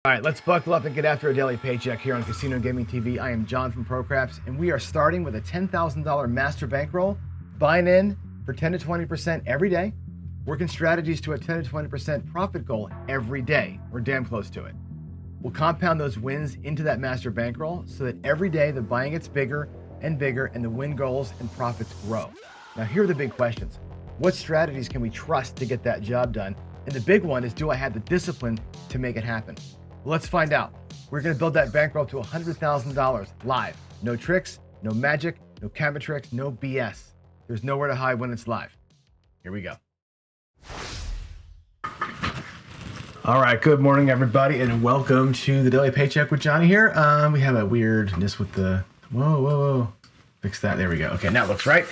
All right, let's buckle up and get after a daily paycheck here on Casino Gaming TV. I am John from ProCraps, and we are starting with a $10,000 master bankroll, buying in for 10 to 20% every day, working strategies to a 10 to 20% profit goal every day. We're damn close to it. We'll compound those wins into that master bankroll so that every day the buying gets bigger and bigger and the win goals and profits grow. Now, here are the big questions. What strategies can we trust to get that job done? And the big one is, do I have the discipline to make it happen? Well, let's find out. We're going to build that bankroll to $100,000 live. No tricks, no magic, no camera tricks, no BS. There's nowhere to hide when it's live. Here we go. All right, good morning, everybody, and welcome to the Daily Paycheck with Johnny here. We have a weirdness with the, whoa. Fix that, there we go. Okay, now it looks right.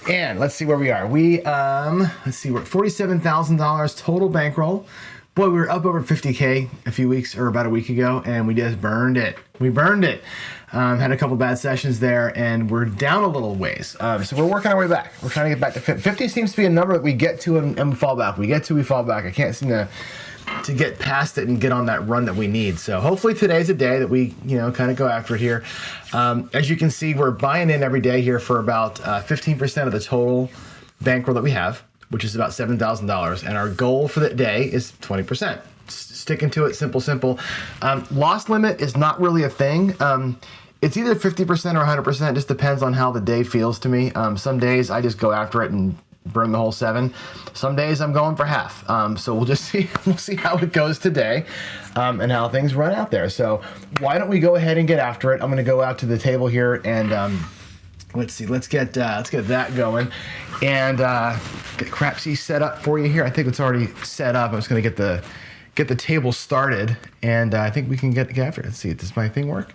And let's see where we are. We're at $47,000 total bankroll. Boy, we were up over 50K a few weeks or about a week ago, and we just burned it. We burned it. Had a couple bad sessions there, and we're down a little ways. So we're working our way back. We're trying to get back to 50. 50 seems to be a number that we get to and we fall back. We get to, we fall back. I can't seem to get past it and get on that run that we need. So hopefully today's a day that we, kind of go after it here. As you can see, we're buying in every day here for about 15% of the total bankroll that we have, which is about $7,000. And our goal for the day is 20%. Sticking to it, simple. Loss limit is not really a thing. It's either 50% or 100%. It just depends on how the day feels to me. Some days I just go after it and burn the whole 7. Some days I'm going for half. So we'll just see. We'll see how it goes today, and how things run out there. So why don't we go ahead and get after it? I'm going to go out to the table here and let's see. Let's get that going, and get Crapsy set up for you here. I think it's already set up. I'm just going to get the table started, and I think we can get after it. Let's see. Does my thing work?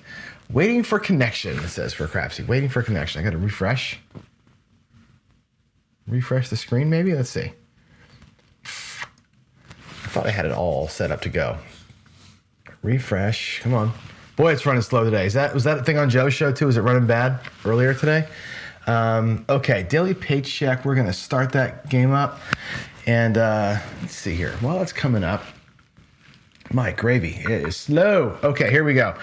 Waiting for connection. It says for Crapsy. Waiting for connection. I got to refresh. Refresh the screen, maybe? Let's see. I thought I had it all set up to go. Refresh. Come on. Boy, it's running slow today. Was that a thing on Joe's show too? Was it running bad earlier today? Okay, daily paycheck. We're going to start that game up. And let's see here. While it's coming up, my gravy, it is slow. Okay, here we go.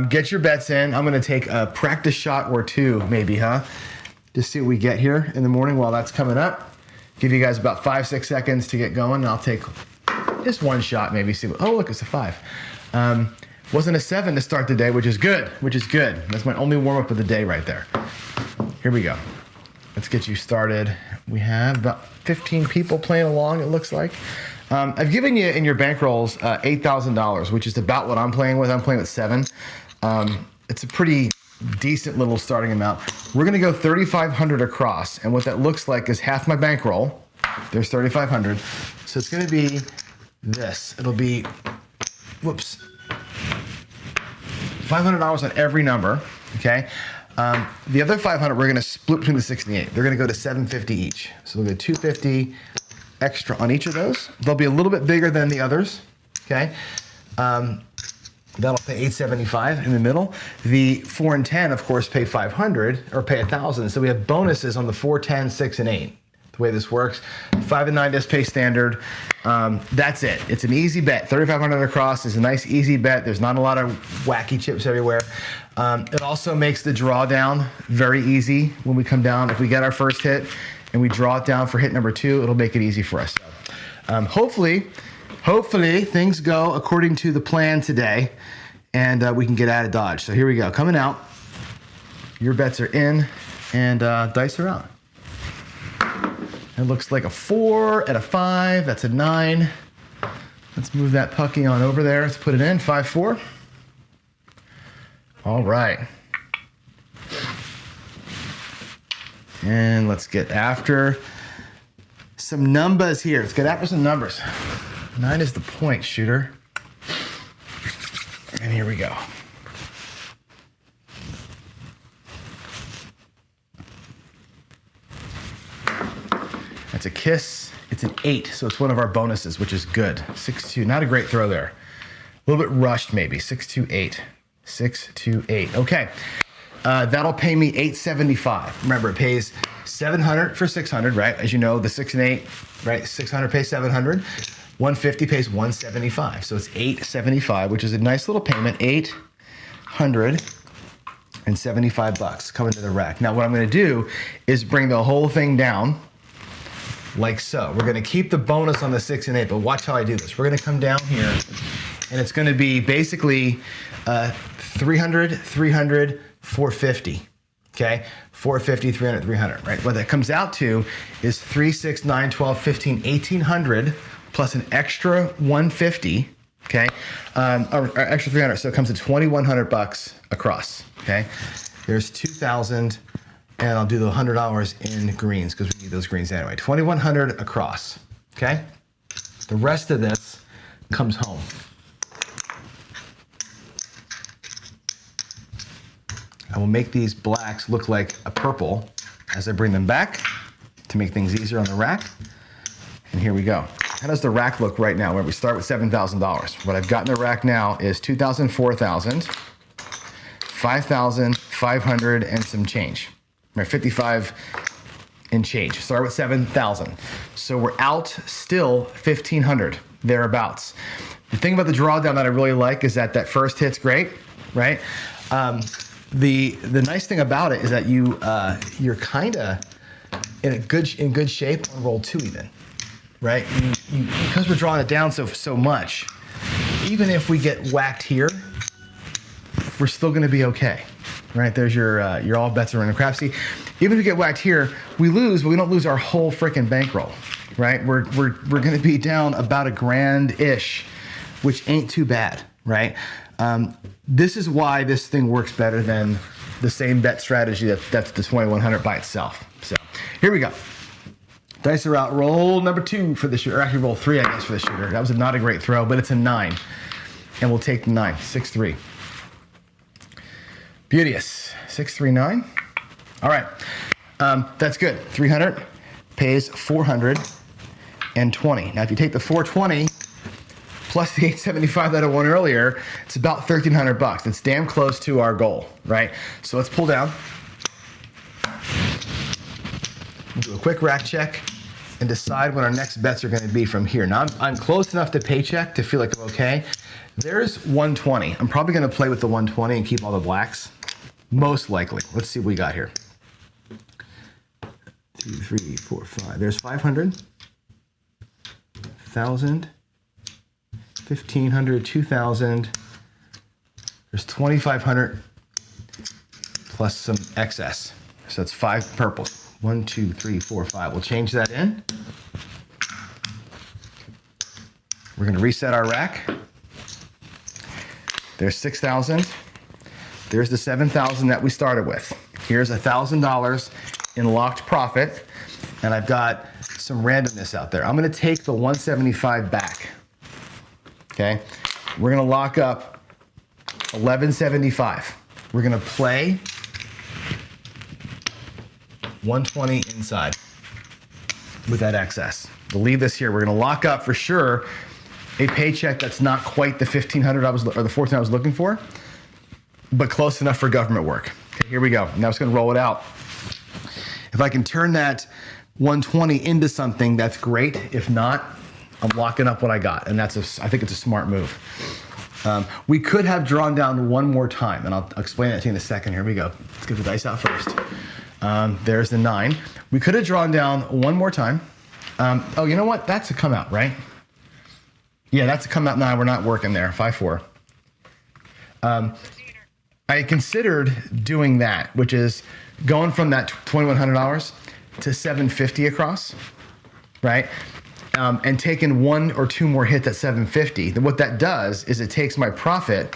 Get your bets in. I'm going to take a practice shot or two, maybe, huh? Just see what we get here in the morning while that's coming up. Give you guys about 5-6 seconds to get going. And I'll take just one shot, maybe. See. Oh, look, it's a 5. Wasn't a 7 to start the day, which is good. That's my only warm up of the day right there. Here we go. Let's get you started. We have about 15 people playing along, it looks like. I've given you in your bankrolls $8,000, which is about what I'm playing with. I'm playing with 7. It's a pretty decent little starting amount. We're going to go 3,500 across, and what that looks like is half my bankroll. There's 3,500. So it's going to be this. It'll be, $500 on every number, okay? The other 500 we're going to split between the 6 and the 8. They're going to go to 750 each. So we'll go 250 extra on each of those. They'll be a little bit bigger than the others, okay? That'll pay $875 in the middle. The 4 and 10, of course, pay $500 or pay $1,000. So we have bonuses on the 4, 10, 6, and 8. The way this works, 5 and 9 just pay standard. That's it. It's an easy bet. 3,500 across is a nice easy bet. There's not a lot of wacky chips everywhere. It also makes the drawdown very easy when we come down. If we get our first hit and we draw it down for hit number 2, it'll make it easy for us. So, hopefully things go according to the plan today, and we can get out of Dodge. So here we go. Coming out. Your bets are in, and dice are out. It looks like a 4 and a 5. That's a 9. Let's move that pucky on over there. Let's put it in. 5-4. All right. And let's get after some numbers here. Let's get after some numbers. 9 is the point shooter. And here we go. That's a kiss. It's an 8, so it's one of our bonuses, which is good. 6-2, not a great throw there. A little bit rushed maybe. 6-2-8. 6-2-8. Okay. That'll pay me $875. Remember, it pays $700 for 600, right? As you know, the 6 and 8, right? 600 pays 700. 150 pays 175. So it's 875, which is a nice little payment, $875 coming to the rack. Now what I'm gonna do is bring the whole thing down like so. We're gonna keep the bonus on the 6 and 8, but watch how I do this. We're gonna come down here and it's gonna be basically 300, 300, 450. Okay, 450, 300, 300, right? What that comes out to is 3, 6, 9, 12, 15, 1800 plus an extra 150, okay? Or extra 300, so it comes to $2,100 across, okay? There's 2,000, and I'll do the $100 in greens because we need those greens anyway. 2,100 across, okay? The rest of this comes home. I will make these blacks look like a purple as I bring them back to make things easier on the rack. And here we go. How does the rack look right now? Where we start with $7,000. What I've got in the rack now is 2,000, 4,000, 5,000, 500, and some change. Right, 55 and change. Start with 7,000. So we're out still 1,500, thereabouts. The thing about the drawdown that I really like is that that first hit's great, right? The nice thing about it is that you're kind of in good shape on roll 2 even, right? Because we're drawing it down so much, even if we get whacked here, we're still going to be okay, right? There's your all bets are in the crap. See, even if we get whacked here, we lose, but we don't lose our whole freaking bankroll, right? We're going to be down about $1,000-ish, which ain't too bad, right? This is why this thing works better than the same bet strategy that's the 2,100 by itself. So here we go. Dice are out. Roll number 2 for the shooter. Or actually roll 3, I guess, for the shooter. That was not a great throw, but it's a 9. And we'll take the 9. 6-3. Beauteous. 6-3-9. All right. That's good. 300 pays 420. Now, if you take the 420 plus the 875 that I won earlier, it's about $1,300. It's damn close to our goal, right? So let's pull down. We'll do a quick rack check and decide what our next bets are going to be from here. Now, I'm close enough to paycheck to feel like I'm okay. There's 120. I'm probably going to play with the 120 and keep all the blacks. Most likely. Let's see what we got here. 2, 3, 4, 5. There's 500, 1,000, 1,500, 2,000. There's 2,500 plus some excess. So that's 5 purples. 1, 2, 3, 4, 5. We'll change that in. We're going to reset our rack. There's 6,000. There's the 7,000 that we started with. Here's $1,000 in locked profit, and I've got some randomness out there. I'm going to take the 175 back. Okay, we're going to lock up 1175. We're going to play 120 inside with that excess. We'll leave this here. We're going to lock up for sure a paycheck that's not quite the 1,500 or the 14 I was looking for, but close enough for government work. Okay, here we go. Now it's going to roll it out. If I can turn that 120 into something, that's great. If not, I'm locking up what I got, and I think it's a smart move. We could have drawn down one more time, and I'll explain that to you in a second. Here we go. Let's get the dice out first. There's the 9. We could have drawn down one more time. Oh, you know what? That's a come out, right? Yeah, that's a come out 9. We're not working there. 5-4. I considered doing that, which is going from that $2,100 to $750 across, right? And taking 1 or 2 more hits at $750. Then what that does is it takes my profit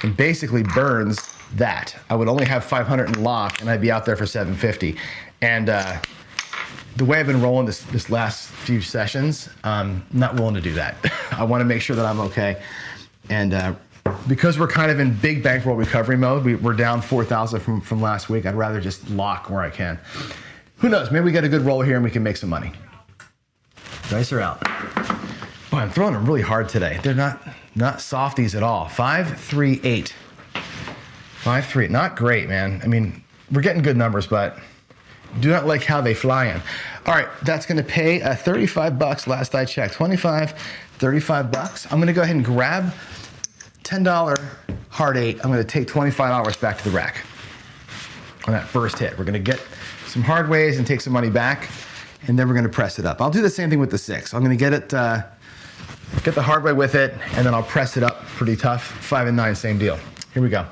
and basically burns that. I would only have 500 in lock, and I'd be out there for $750. And the way I've been rolling this last few sessions, I'm not willing to do that. I want to make sure that I'm okay. And because we're kind of in big bankroll recovery mode, we're down 4,000 from last week. I'd rather just lock where I can. Who knows? Maybe we get a good roll here and we can make some money. Dice are out. Boy, I'm throwing them really hard today. They're not softies at all. 5, 3, 8. 5, 3. Not great, man. I mean, we're getting good numbers, but Do not like how they fly in. All right, that's gonna pay 35 bucks last I checked. 25, 35 bucks. I'm gonna go ahead and grab $10 hard 8. I'm gonna take $25 back to the rack on that first hit. We're gonna get some hard ways and take some money back, and then we're gonna press it up. I'll do the same thing with the 6. I'm gonna get it, get the hard way with it, and then I'll press it up pretty tough. 5 and 9, same deal. Here we go.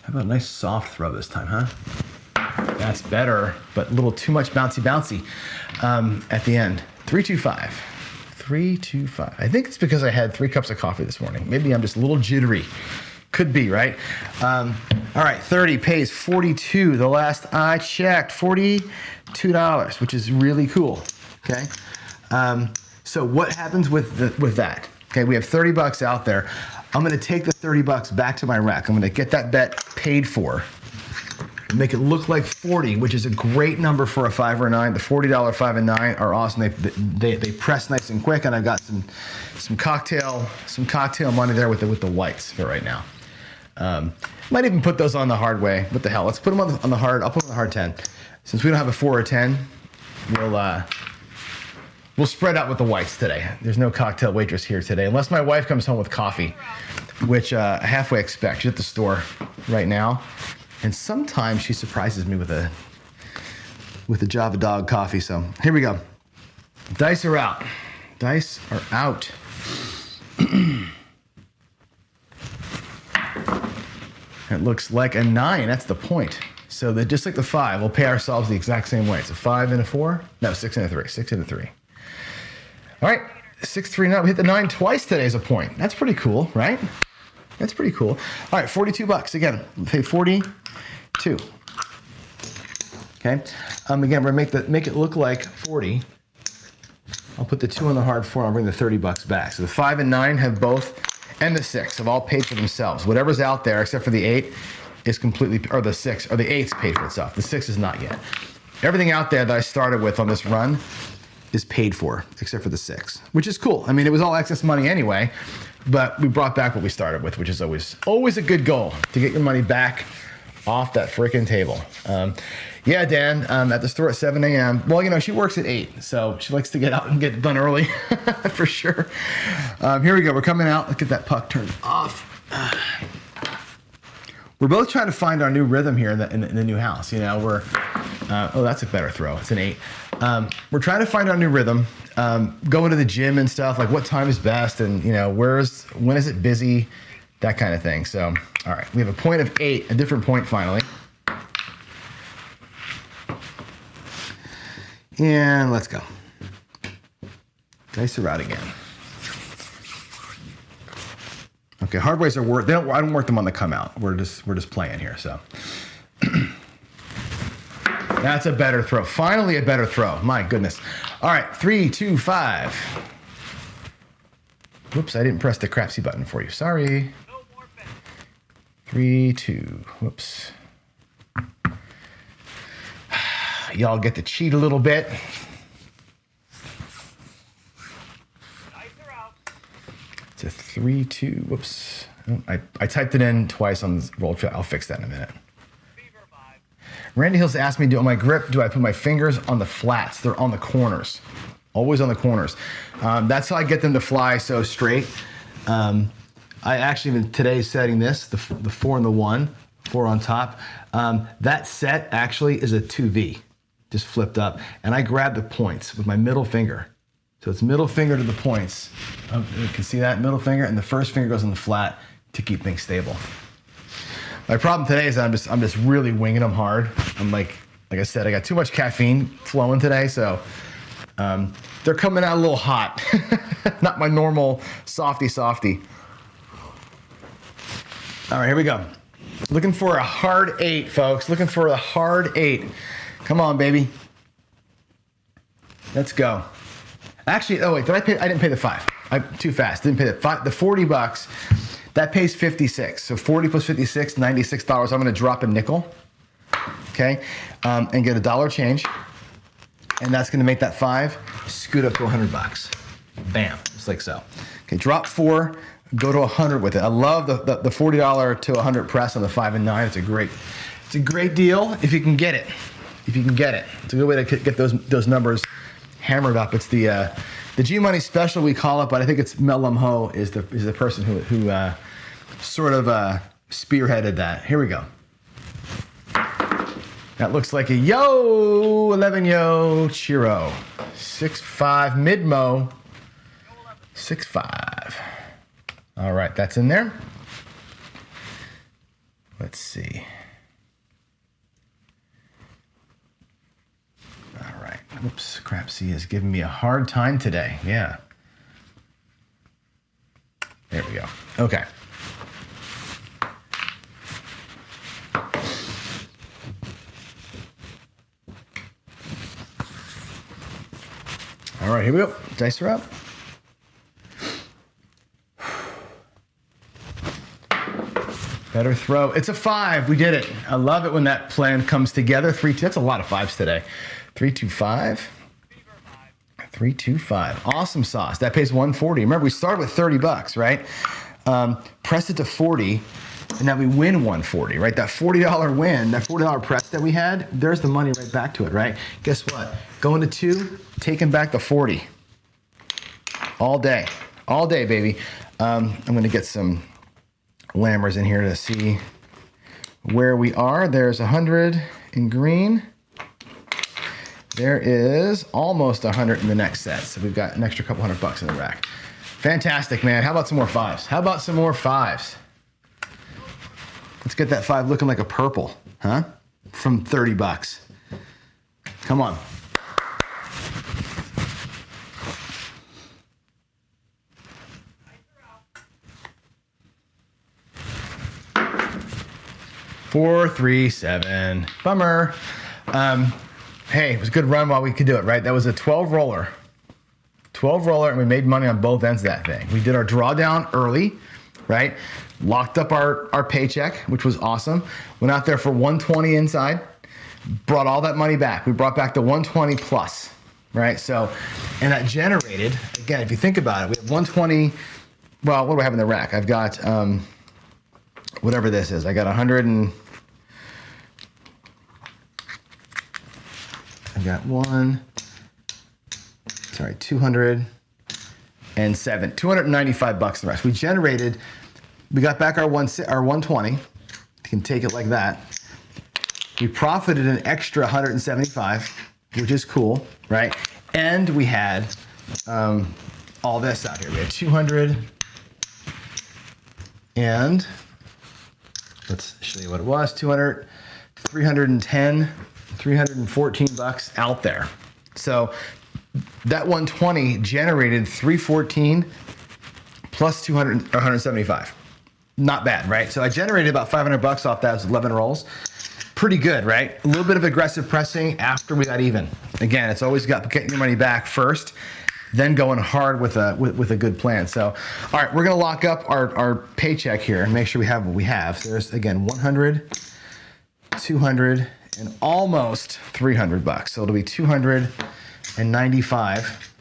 How about a nice soft throw this time, huh? That's better, but a little too much bouncy at the end. 325. 325. I think it's because I had 3 cups of coffee this morning. Maybe I'm just a little jittery. Could be, right? All right, 30 pays 42. The last I checked, $42, which is really cool. Okay. So what happens with that? Okay, we have 30 bucks out there. I'm gonna take the 30 bucks back to my rack. I'm gonna get that bet paid for, make it look like 40, which is a great number for a 5 or a 9. The $40 5 and 9 are awesome. They press nice and quick, and I've got some cocktail money there with the whites for right now. Might even put those on the hard way. What the hell? Let's put them on the hard. I'll put them on the hard 10. Since we don't have a 4 or 10, we'll spread out with the whites today. There's no cocktail waitress here today, unless my wife comes home with coffee, which I halfway expect. She's at the store right now, and sometimes she surprises me with a Java Dog coffee. So here we go. Dice are out. Dice are out. It looks like a 9. That's the point. So that just like the 5, we'll pay ourselves the exact same way. It's a 5 and a 4. No, 6 and a 3. 6 and a 3. All right, 6, 3, 9. We hit the 9 twice today as a point. That's pretty cool, right? That's pretty cool. All right, 42 bucks. Again, we'll pay 42. Okay. Again, we're gonna make it look like 40. I'll put the 2 on the hard 4. I'll bring the 30 bucks back. So the 5 and 9 have both, and the 6 have all paid for themselves. Whatever's out there, except for the 8, is completely, or the 6, or the 8's paid for itself. The 6 is not yet. Everything out there that I started with on this run is paid for, except for the 6, which is cool. I mean, it was all excess money anyway, but we brought back what we started with, which is always a good goal, to get your money back off that freaking table. Yeah, Dan, at the store at 7 a.m. Well, you know, she works at 8, so she likes to get out and get it done early, for sure. Here we go. We're coming out. Let's get that puck turned off. We're both trying to find our new rhythm here in the new house. You know, oh, that's a better throw. It's an 8. We're trying to find our new rhythm, going to the gym and stuff, like what time is best, and you know, when is it busy, that kind of thing. So, all right, we have a point of 8, a different point finally. And let's go. Dice are out again. Okay, hardways are worth. I don't work them on the come out. We're just playing here. So that's a better throw. Finally, a better throw. My goodness. All right, 3, 2, 5. Whoops, I didn't press the crapsy button for you. Sorry. 3, 2. Whoops. Y'all get to cheat a little bit. It's a 3, 2. Whoops. Oh, I typed it in twice on the roll track. I'll fix that in a minute. Randy Hills asked me, on my grip, do I put my fingers on the flats? They're on the corners. Always on the corners. That's how I get them to fly so straight. I actually, in today's setting this, the 4 and the 1, 4 on top. That set actually is a 2V, just flipped up. And I grab the points with my middle finger. So it's middle finger to the points. You can see that middle finger, and the first finger goes on the flat to keep things stable. My problem today is I'm just really winging them hard. I'm like I said, I got too much caffeine flowing today, so they're coming out a little hot. Not my normal softy. All right, here we go. Looking for a hard 8, folks. Looking for a hard 8. Come on, baby. Let's go. Actually, oh wait, I didn't pay the 5. I'm too fast. Didn't pay the 5. The 40 bucks, that pays 56. So 40 plus 56, $96. I'm gonna drop a nickel, okay, and get $1 change. And that's gonna make that 5 scoot up to 100 bucks. Bam, just like so. Okay, drop 4, go to 100 with it. I love the $40 to 100 press on the 5 and 9. It's a great deal if you can get it. If you can get it, it's a good way to get those numbers hammered up. It's the G Money special we call it, but I think it's Mel Ho is the person who sort of spearheaded that. Here we go. That looks like a yo 11 yo Chiro 6.5 mid-mo 6.5. All right, that's in there. Let's see. All right. Whoops, Crapsy is giving me a hard time today. Yeah. There we go. Okay. All right, here we go. Dice are up. Better throw. It's a 5. We did it. I love it when that plan comes together. 3-2. That's a lot of 5s today. 3-2-5. 3-2-5. Awesome sauce. That pays $140. Remember, we started with $30, right? Press it to 40, and now we win $140, right? That $40 win, that $40 press that we had, there's the money right back to it, right? Guess what? Going to 2, taking back the 40. All day. All day, baby. I'm going to get some Lammers in here to see where we are. There's 100 in green. There is almost 100 in the next set. So we've got an extra couple $100 in the rack. Fantastic, man. How about some more 5s? How about some more 5s? Let's get that 5 looking like a purple, huh? From $30. Come on. Four, 3, 7. Bummer. Hey, it was a good run while we could do it, right? That was a 12 roller. 12 roller, and we made money on both ends of that thing. We did our drawdown early, right? Locked up our paycheck, which was awesome. Went out there for 120 inside, brought all that money back. We brought back the 120 plus, right? So, and that generated, again, if you think about it, we have 120, well, what do I have in the rack? I've got, whatever this is. I got 100 and, I've got 207, $295 the rest. We generated, we got back our 120. You can take it like that. We profited an extra 175, which is cool, right? And we had all this out here. We had 200 and let's show you what it was. 200, 310, $314 out there. So that 120 generated 314 plus 200 or 175. Not bad, right? So I generated about $500 off that 11 rolls. Pretty good, right? A little bit of aggressive pressing after we got even. Again, it's always got getting your money back first, then going hard with a good plan. So, all right, we're gonna lock up our paycheck here and make sure we have what we have. So there's, again, 100, 200, and almost $300. So it'll be 295,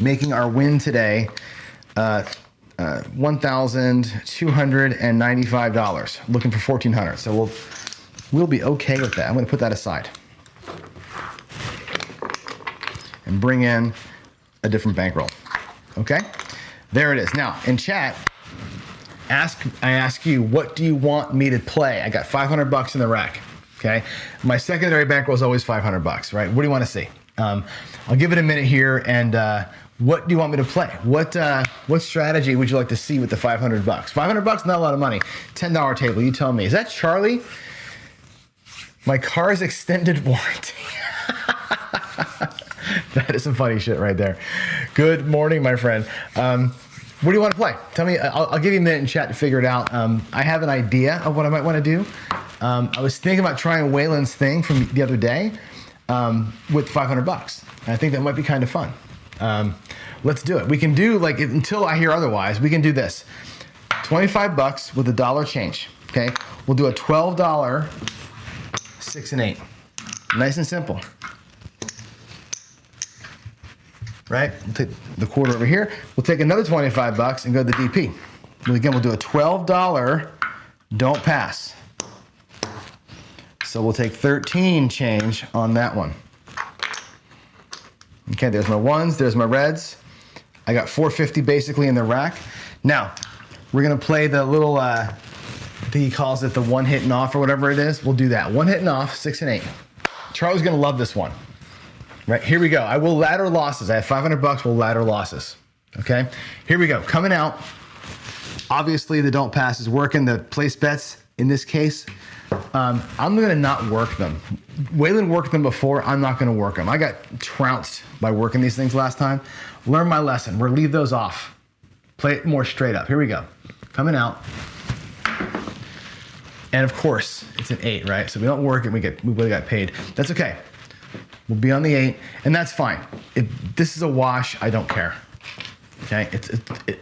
making our win today $1,295. Looking for $1,400. So we'll be okay with that. I'm gonna put that aside and bring in a different bankroll. Okay, there it is. Now in chat, I ask you, what do you want me to play? I got $500 in the rack. Okay, my secondary bankroll is always $500, right? What do you want to see? I'll give it a minute here, and what do you want me to play? What strategy would you like to see with the $500? $500, not a lot of money. $10 table, you tell me. Is that Charlie? My car's extended warranty. That is some funny shit right there. Good morning, my friend. What do you want to play? Tell me. I'll give you a minute in chat to figure it out. I have an idea of what I might want to do. I was thinking about trying Waylon's thing from the other day with $500. And I think that might be kind of fun. Let's do it. We can do, like, until I hear otherwise, we can do this. $25 with $1 change. Okay, we'll do a $12 6 and 8. Nice and simple. right? We'll take the quarter over here. We'll take another 25 bucks and go to the DP. And again, we'll do a $12 don't pass. So we'll take 13 change on that one. Okay, there's my ones, there's my reds. I got 450 basically in the rack. Now, we're gonna play the little, I think he calls it the one hitting off or whatever it is. We'll do that. One hitting off, 6 and 8. Charlie's gonna love this one. Right, here we go. I will ladder losses. I have 500 bucks, we'll ladder losses. Okay, here we go. Coming out, obviously the don't pass is working. The place bets, in this case, I'm gonna not work them. Waylon worked them before, I'm not gonna work them. I got trounced by working these things last time. Learn my lesson, we'll leave those off. Play it more straight up, here we go. Coming out. And of course, it's an 8, right? So we don't work it, we really got paid. That's okay. We'll be on the 8, and that's fine. If this is a wash, I don't care. Okay,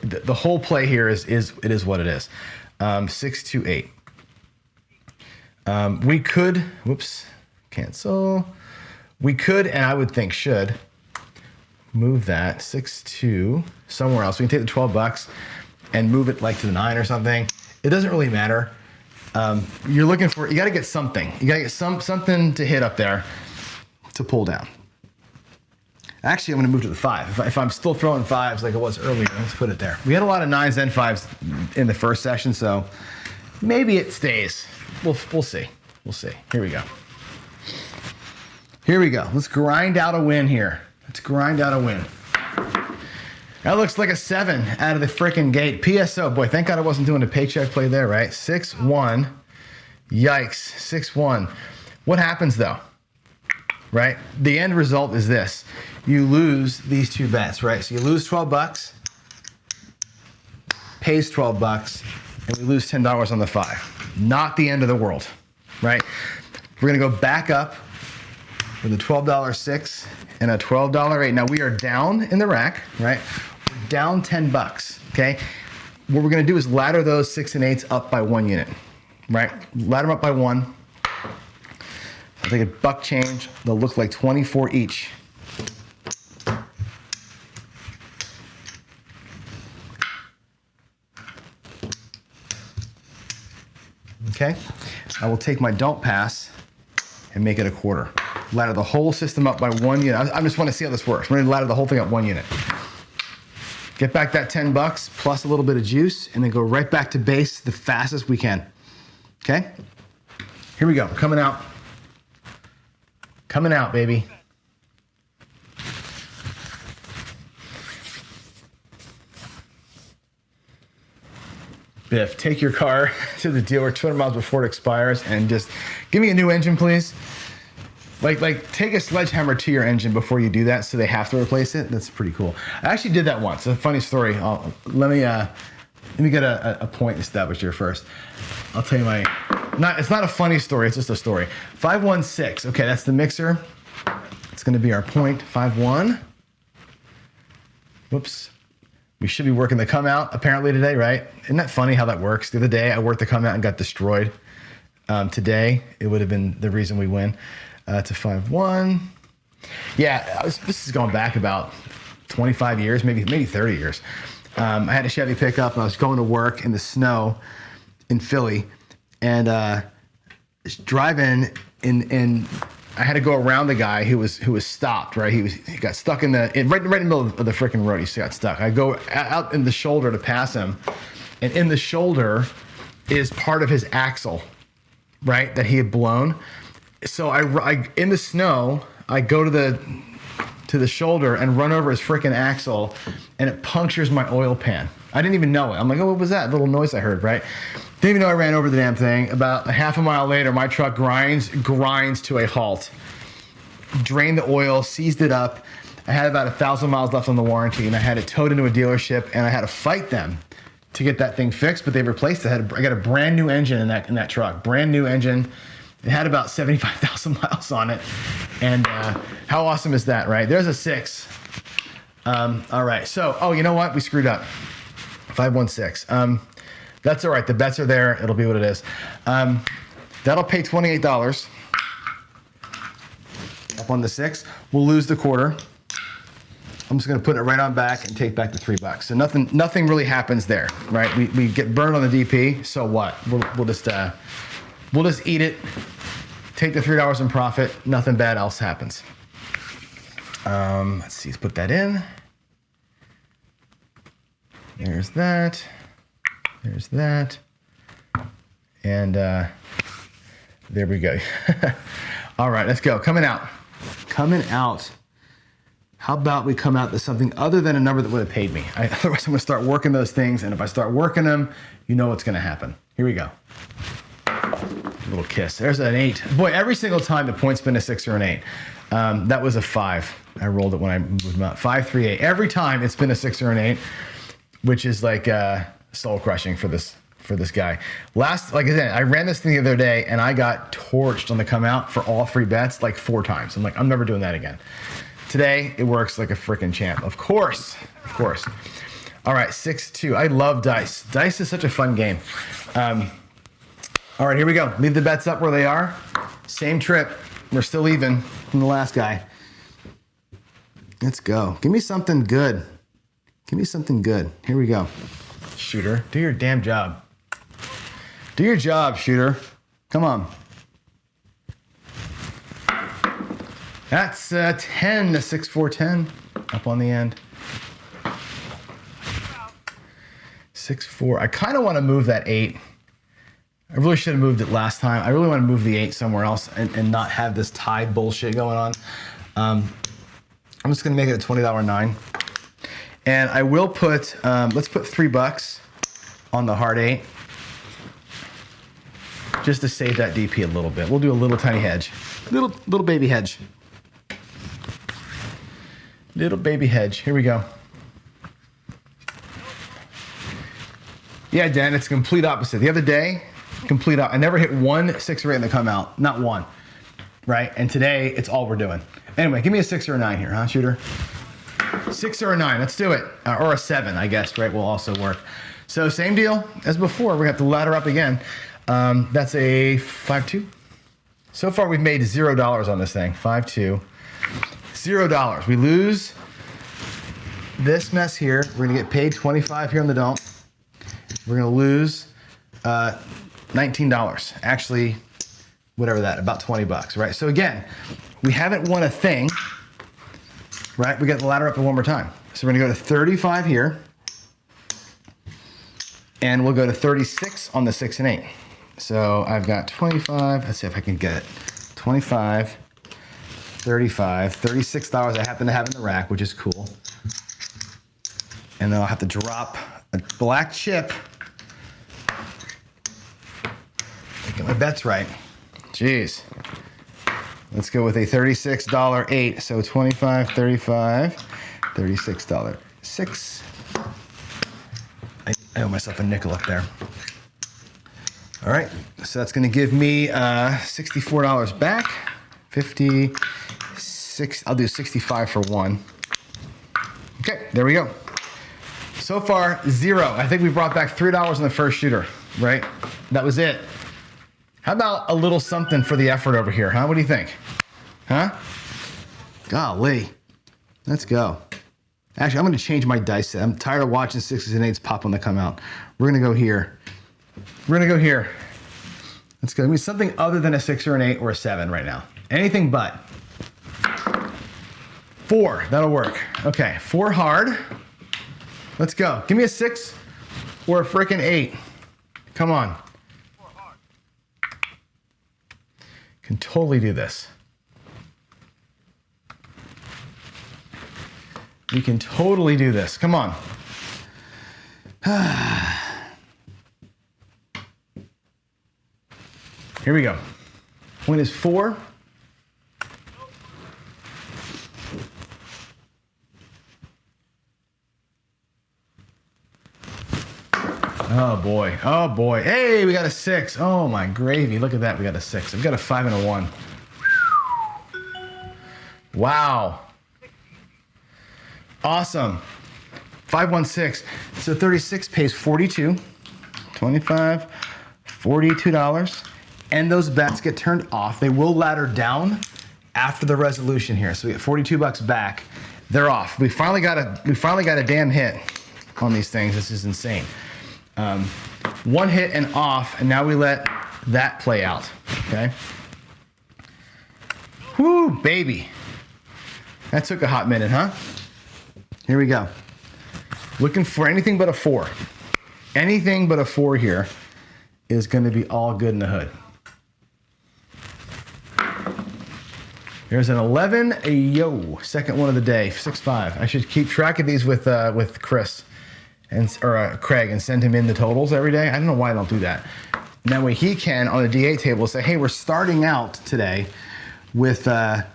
the whole play here is what it is. 6 to 8. We could, whoops, cancel. We could, and I would think should, move that 6 to somewhere else. We can take the 12 bucks and move it like to the 9 or something. It doesn't really matter. You're looking for, you got to get something. You got to get something to hit up there to pull down. Actually, I'm going to move to the 5. If I'm still throwing 5s like it was earlier, let's put it there. We had a lot of 9s and 5s in the first session, so maybe it stays. We'll see. We'll see. Here we go. Here we go. Let's grind out a win here. Let's grind out a win. That looks like a 7 out of the frickin' gate. PSO, boy, thank God I wasn't doing a paycheck play there, right? 6-1. Yikes. 6-1. What happens though? Right? The end result is this. You lose these 2 bets, right? So you lose 12 bucks, pays 12 bucks, and we lose $10 on the 5. Not the end of the world, right? We're gonna go back up with a $12 6 and a $12 8. Now we are down in the rack, right? We're down 10 bucks, okay? What we're gonna do is ladder those 6 and 8s up by 1 unit, right? Ladder them up by 1. I'll take a buck change. They'll look like 24 each. Okay, I will take my don't pass and make it a quarter. Ladder the whole system up by 1 unit. I just want to see how this works. We're gonna ladder the whole thing up 1 unit. Get back that 10 bucks plus a little bit of juice and then go right back to base the fastest we can. Okay, here we go, coming out. Coming out, baby. Biff, take your car to the dealer 200 miles before it expires and just give me a new engine, please. Like take a sledgehammer to your engine before you do that so they have to replace it. That's pretty cool. I actually did that once. It's a funny story. Let me get a point established here first. I'll tell you it's not a funny story, it's just a story. 516, okay, that's the mixer. It's gonna be our point, 5-1. Whoops. We should be working the come out apparently today, right? Isn't that funny how that works? The other day I worked the come out and got destroyed. Today, it would have been the reason we win. To 5-1. Yeah, this is going back about 25 years, maybe 30 years. I had a Chevy pickup and I was going to work in the snow in Philly and driving in I had to go around the guy who was stopped, right? He got stuck right in the middle of the freaking road. He got stuck. I go out in the shoulder to pass him, and in the shoulder is part of his axle, right? That he had blown. So I in the snow, I go to the shoulder and run over his freaking axle, and it punctures my oil pan. I didn't even know it. I'm like, oh, what was that little noise I heard, right? Didn't even know I ran over the damn thing. About a half a mile later, my truck grinds to a halt. Drained the oil, seized it up. I had about 1,000 miles left on the warranty, and I had it towed into a dealership, and I had to fight them to get that thing fixed, but they replaced it. I got a brand new engine in that truck, brand new engine. It had about 75,000 miles on it. And how awesome is that, right? There's a 6. All right, so, you know what? We screwed up. 516. That's all right. The bets are there. It'll be what it is. That'll pay $28. Up on the 6. We'll lose the quarter. I'm just gonna put it right on back and take back the $3. So nothing really happens there, right? We get burned on the DP, so what? We'll just eat it, take the $3 in profit, nothing bad else happens. Let's see, let's put that in. There's that. There's that. And there we go. All right, let's go. Coming out. Coming out. How about we come out to something other than a number that would have paid me? Otherwise, I'm going to start working those things. And if I start working them, you know what's going to happen. Here we go. A little kiss. There's an 8. Boy, every single time the point's been a 6 or an 8. That was a 5. I rolled it when I moved them out. 5, 3, 8. Every time it's been a 6 or an 8, which is like soul crushing for this guy. Like I said, I ran this thing the other day and I got torched on the come out for all 3 bets like 4 times. I'm like, I'm never doing that again. Today, it works like a freaking champ. Of course. All right, 6-2. I love dice. Dice is such a fun game. All right, here we go. Leave the bets up where they are. Same trip. We're still even from the last guy. Let's go. Give me something good. Give me something good. Here we go. Shooter, do your damn job. Do your job, shooter. Come on. That's 10 to 6, 4, 10 up on the end. 6, 4. I kind of want to move that 8. I really should have moved it last time. I really want to move the 8 somewhere else and not have this tie bullshit going on. I'm just going to make it a $20 9. And I will put, let's put $3 on the hard 8. Just to save that DP a little bit. We'll do a little tiny hedge. Little baby hedge. Little baby hedge. Here we go. Yeah, Dan, it's complete opposite. The other day, I never hit 1 6 or 8 in the come out. Not one. Right? And today, it's all we're doing. Anyway, give me a 6 or a 9 here, huh, shooter? 6 or a 9. Let's do it. Or a 7, I guess, right? Will also work. So same deal as before. We're going to have to ladder up again. That's a 5-2. So far, we've made $0 on this thing. 5-2. $0. We lose this mess here. We're gonna get paid $25 here on the don't. We're gonna lose $19. Actually, whatever that, about $20, right? So again, we haven't won a thing, right? We got the ladder up one more time. So we're gonna go to 35 here, and we'll go to 36 on the 6 and 8. So I've got 25. Let's see if I can get it. 25. 35, $36 I happen to have in the rack, which is cool. And then I'll have to drop a black chip. Get my bets right. Jeez. Let's go with a $36 8. So 25, 35, $36 6. I owe myself a nickel up there. All right, so that's gonna give me $64 back. 56, I'll do 65 for 1. Okay, there we go. So far, 0. I think we brought back $3 on the first shooter, right? That was it. How about a little something for the effort over here, huh? What do you think? Huh? Golly. Let's go. Actually, I'm gonna change my dice set. I'm tired of watching 6s and 8s pop when they come out. We're gonna go here. We're gonna go here. Let's go. Give me something other than a 6 or an 8 or a 7 right now. Anything but. 4, that'll work. Okay, 4 hard. Let's go. Give me a 6 or a freaking 8. Come on. Can totally do this. We can totally do this. Come on. Here we go. Point is 4. Oh boy. Oh boy. Hey, we got a 6. Oh my gravy. Look at that. We got a 6. I've got a 5 and a 1. Wow. Awesome. 516. So 36 pays 42. 25, $42. And those bets get turned off. They will ladder down after the resolution here. So we get $42 back. they're off. We finally got a damn hit on these things. This is insane. One hit and off, and now we let that play out. Okay. Whoo, baby. That took a hot minute, huh? Here we go. Looking for anything but a 4. Anything but a 4 here is going to be all good in the hood. There's an 11. Yo, second one of the day, 6-5. I should keep track of these with Chris or Craig and send him in the totals every day. I don't know why I don't do that. And that way he can on a D8 table say, hey, we're starting out today with the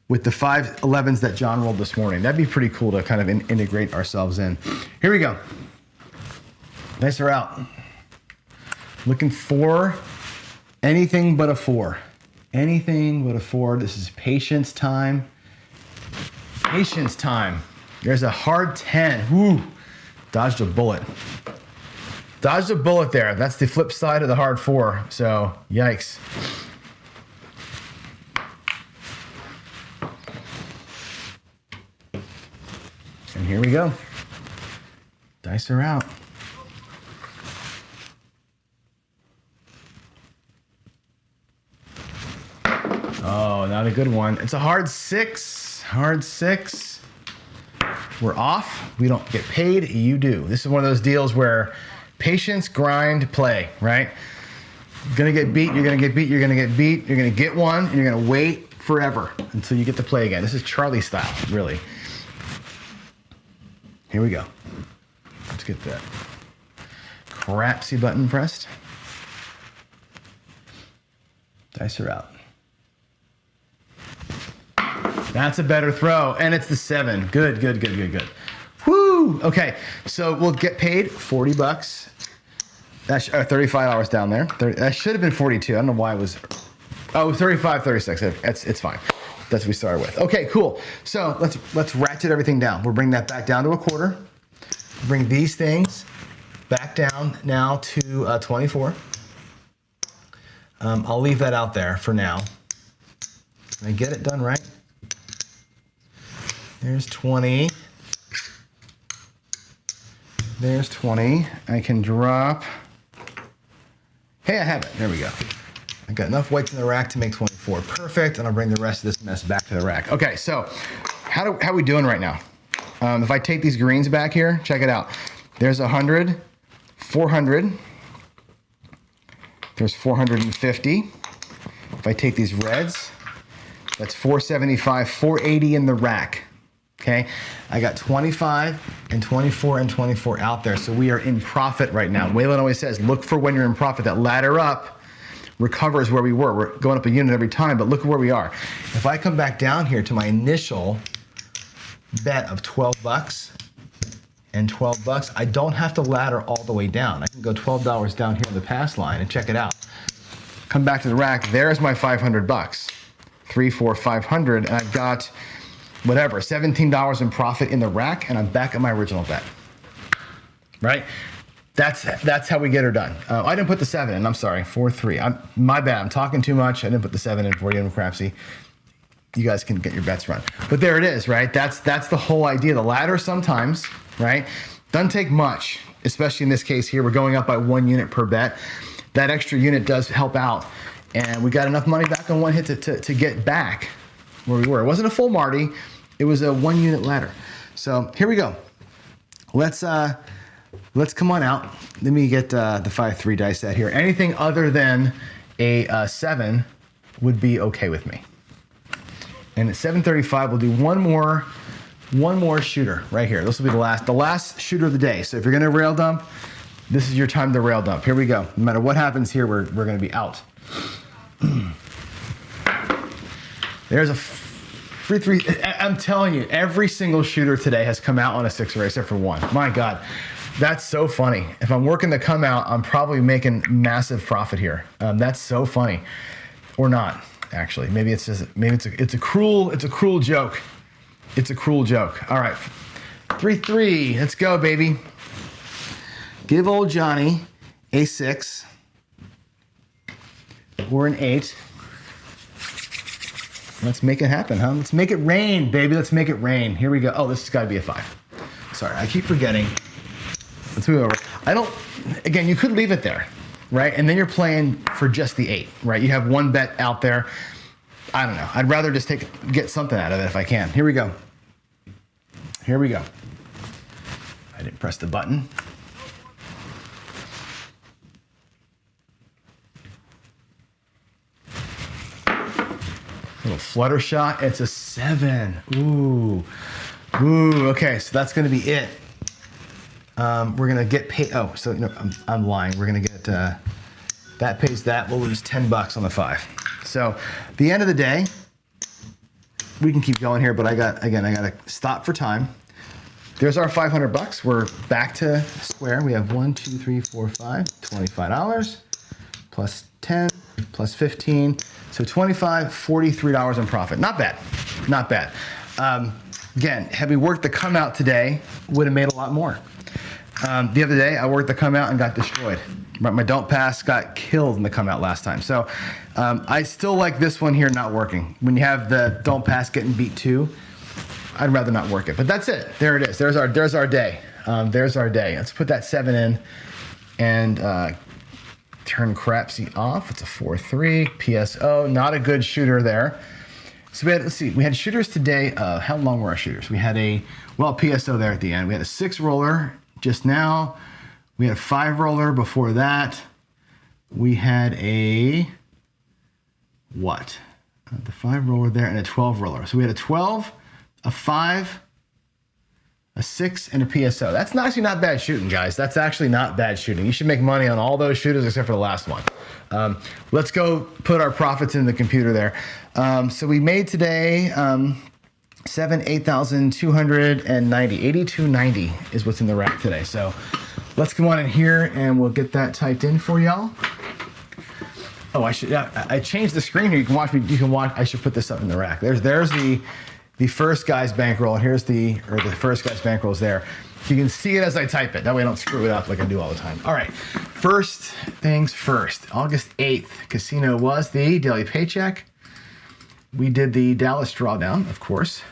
5 11s that John rolled this morning. That'd be pretty cool to kind of integrate ourselves in. Here we go. Dice are out. Looking for anything but a 4. Anything but a 4. This is patience time. Patience time. There's a hard 10. Woo. Dodged a bullet. Dodged a bullet there. That's the flip side of the hard 4. So, yikes. And here we go. Dice are out. Oh, not a good one. It's a hard 6. Hard 6. We're off. We don't get paid. You do. This is one of those deals where patience, grind, play, right? You're going to get beat. You're going to get beat. You're going to get beat. You're going to get one. And you're going to wait forever until you get to play again. This is Charlie style, really. Here we go. Let's get that crapsy button pressed. Dice are out. That's a better throw, and it's the 7. Good, good, good, good, good. Woo! Okay, so we'll get paid $40. That's 35 hours down there. That should have been 42. I don't know why it was. Oh, 35, 36. It's fine. That's what we started with. Okay, cool. So let's ratchet everything down. We'll bring that back down to a quarter. Bring these things back down now to 24. I'll leave that out there for now. Can I get it done right? There's 20. There's 20. I can drop. Hey, I have it. There we go. I got enough weights in the rack to make 24. Perfect. And I'll bring the rest of this mess back to the rack. Okay, so how are we doing right now? If I take these greens back here, check it out. There's 100, 400. There's 450. If I take these reds, that's 475, 480 in the rack. Okay, I got 25 and 24 and 24 out there. So we are in profit right now. Waylon always says, look for when you're in profit. That ladder up recovers where we were. We're going up a unit every time, but look at where we are. If I come back down here to my initial bet of $12 and $12, I don't have to ladder all the way down. I can go $12 down here in the pass line and check it out. Come back to the rack. There's my $500. 3, 4, 500, and I've got whatever, $17 in profit in the rack, and I'm back at my original bet. Right? That's how we get her done. I didn't put the 7 in. I'm sorry. 4, 3. My bad. I'm talking too much. I didn't put the 7 in for you, and Crapsy. You guys can get your bets run. But there it is, right? That's the whole idea. The ladder sometimes, right? Doesn't take much, especially in this case here. We're going up by 1 unit per bet. That extra unit does help out. And we got enough money back on one hit to get back where we were. It wasn't a full Marty. It was a 1 unit ladder. So here we go. Let's come on out. Let me get the 5-3 dice set here. Anything other than a 7 would be okay with me. And at 7:35, we'll do one more shooter right here. This will be the last shooter of the day. So if you're gonna rail dump, this is your time to rail dump. Here we go. No matter what happens here, we're gonna be out. There's a 3-3. I'm telling you, every single shooter today has come out on a 6 array except for one. My God, that's so funny. If I'm working the come out, I'm probably making massive profit here. That's so funny, or not actually. Maybe it's a cruel joke. It's a cruel joke. All right, 3-3. Let's go, baby. Give old Johnny a 6 or an 8. Let's make it happen, huh? Let's make it rain, baby. Let's make it rain. Here we go. Oh, this has got to be a 5. Sorry, I keep forgetting. Let's move over. Again, you could leave it there, right? And then you're playing for just the 8, right? You have one bet out there. I don't know. I'd rather just get something out of it if I can. Here we go. Here we go. I didn't press the button. Little flutter shot. It's a 7. Ooh. Ooh. Okay, so that's going to be it. We're going to get paid. Oh, so no, I'm lying. We're going to get that pays that. We'll lose $10 on the 5. So the end of the day, we can keep going here, but I got to stop for time. There's our $500. We're back to square. We have 1, 2, 3, 4, 5, $25 plus 10 plus 15. So $25, $43 in profit. Not bad. Not bad. Again, had we worked the come out today, would have made a lot more. The other day, I worked the come out and got destroyed. My don't pass got killed in the come out last time. So I still like this one here not working. When you have the don't pass getting beat too, I'd rather not work it. But that's it. There it is. There's our day. There's our day. Let's put that 7 in and turn crapsy off. It's a 4-3 PSO. Not a good shooter there. So we had shooters today. How long were our shooters? We had a PSO there at the end. We had a 6 roller just now. We had a 5 roller before that. We had a the 5 roller there and a 12 roller. So we had a 12, a 5, a 6, and a PSO. That's actually not bad shooting, guys. That's actually not bad shooting. You should make money on all those shooters except for the last one. Let's go put our profits in the computer there. So we made today 8,290. 8290 is what's in the rack today. So let's come on in here and we'll get that typed in for y'all. Oh, I changed the screen here. You can watch me. You can watch. I should put this up in the rack. There's the first guy's bankroll. And here's the first guy's bankroll is there. You can see it as I type it. That way I don't screw it up like I do all the time. All right. First things first. August 8th, casino was the daily paycheck. We did the Dallas Drawdown, of course.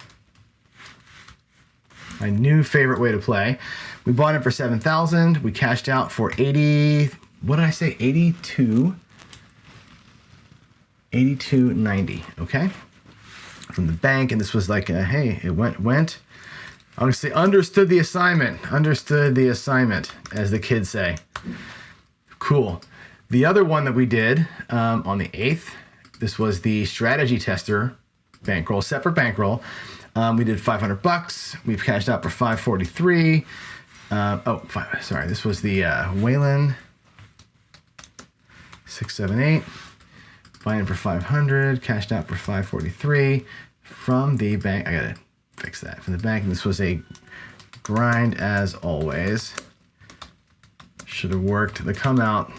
My new favorite way to play. We bought it for 7,000. We cashed out for 80. What did I say? 82.90. Okay. From the bank, and this was like, hey, it went. Honestly, understood the assignment, as the kids say. Cool. The other one that we did on the 8th, this was the strategy tester bankroll, separate bankroll. We did $500. We've cashed out for 543. Sorry, this was the Wayland 678. Buying for 500, cashed out for 543 from the bank. I gotta fix that from the bank. And this was a grind as always. Should have worked the come out,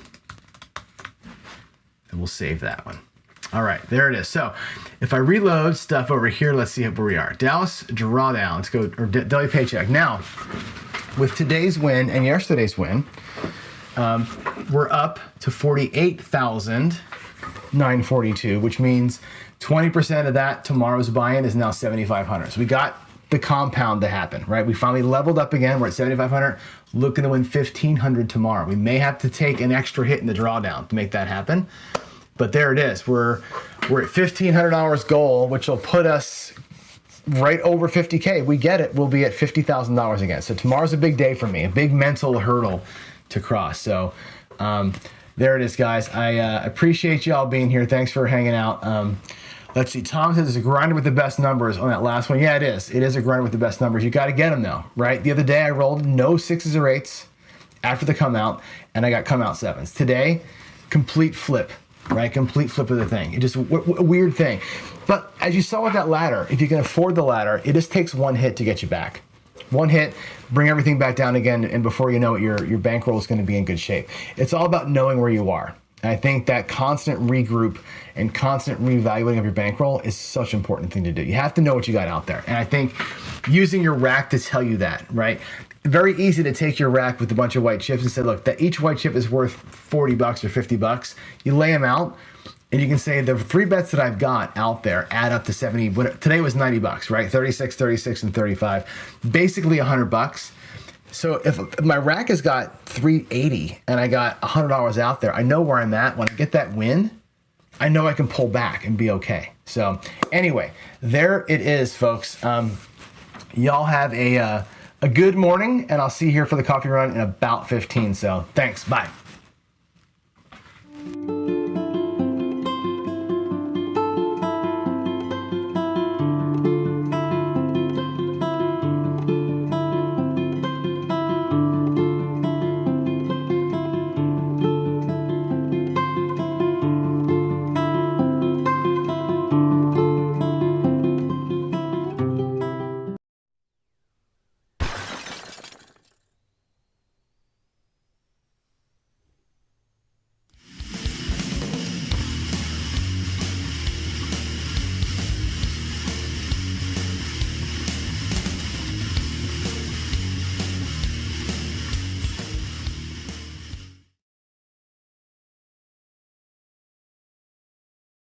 and we'll save that one. All right, there it is. So if I reload stuff over here, let's see where we are. Dallas Drawdown. Let's go, or daily paycheck. Now, with today's win and yesterday's win, we're up to 48,942, which means 20% of that tomorrow's buy-in is now 7,500. So we got the compound to happen, right? We finally leveled up again. We're at 7,500, looking to win 1,500 tomorrow. We may have to take an extra hit in the drawdown to make that happen, but there it is. We're at $1,500 goal, which will put us right over 50K. If we get it, we'll be at $50,000 again. So tomorrow's a big day for me, a big mental hurdle to cross. So there it is, guys. I appreciate y'all being here. Thanks for hanging out. Let's see. Tom says it's a grinder with the best numbers on that last one. Yeah, it is. It is a grinder with the best numbers. You got to get them, though, right? The other day, I rolled no 6s or 8s after the come out, and I got come out 7s. Today, complete flip, right? Complete flip of the thing. It just a weird thing. But as you saw with that ladder, if you can afford the ladder, it just takes one hit to get you back. One hit, bring everything back down again, and before you know it, your bankroll is going to be in good shape. It's all about knowing where you are. And I think that constant regroup and constant reevaluating of your bankroll is such an important thing to do. You have to know what you got out there. And I think using your rack to tell you that, right? Very easy to take your rack with a bunch of white chips and say, look, that each white chip is worth $40 or $50. You lay them out, And you can say the 3 bets that I've got out there add up to 70. Today was $90, right? 36, 36, and 35. Basically $100. So if my rack has got 380 and I got $100 out there, I know where I'm at. When I get that win, I know I can pull back and be okay. So anyway, there it is, folks. Y'all have a good morning, and I'll see you here for the coffee run in about 15. So thanks. Bye.